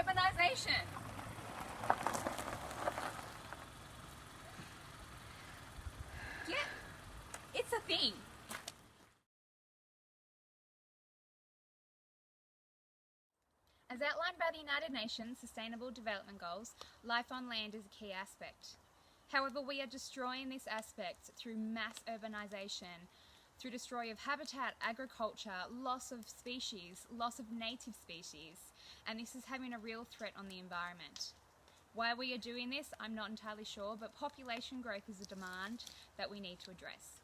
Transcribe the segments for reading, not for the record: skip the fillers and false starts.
urbanisation. Yeah, it's a thing. As outlined by the United Nations Sustainable Development Goals, life on land is a key aspect. However, we are destroying this aspect through mass urbanisation, through destroy of habitat, agriculture, loss of species, loss of native species, and this is having a real threat on the environment. Why we are doing this, I'm not entirely sure, but population growth is a demand that we need to address.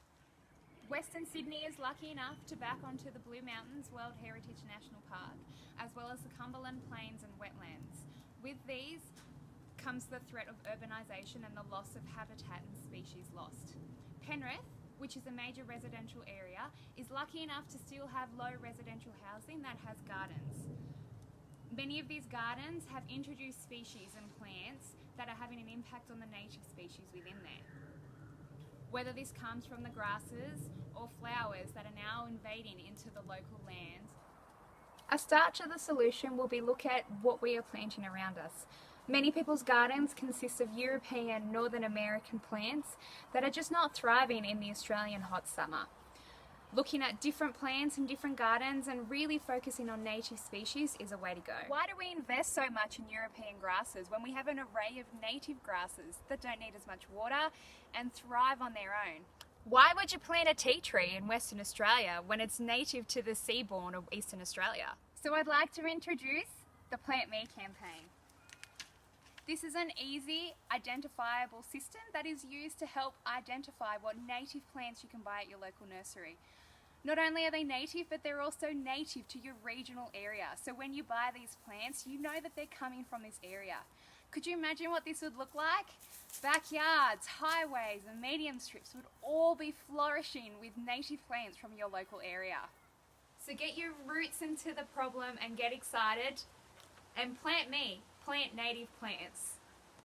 Western Sydney is lucky enough to back onto the Blue Mountains World Heritage National Park, as well as the Cumberland Plains and wetlands. With these comes the threat of urbanisation and the loss of habitat and species lost. Penrith, which is a major residential area, is lucky enough to still have low residential housing that has gardens. Many of these gardens have introduced species and plants that are having an impact on the native species within there. Whether this comes from the grasses or flowers that are now invading into the local lands. A start to the solution will be look at what we are planting around us. Many people's gardens consist of European, Northern American plants that are just not thriving in the Australian hot summer. Looking at different plants and different gardens and really focusing on native species is a way to go. Why do we invest so much in European grasses when we have an array of native grasses that don't need as much water and thrive on their own? Why would you plant a tea tree in Western Australia when it's native to the seabourn of Eastern Australia? So I'd like to introduce the Plant Me campaign. This is an easy, identifiable system that is used to help identify what native plants you can buy at your local nursery. Not only are they native, but they're also native to your regional area. So when you buy these plants, you know that they're coming from this area. Could you imagine what this would look like? Backyards, highways, and medium strips would all be flourishing with native plants from your local area. So get your roots into the problem and get excited and plant me. Plant native plants.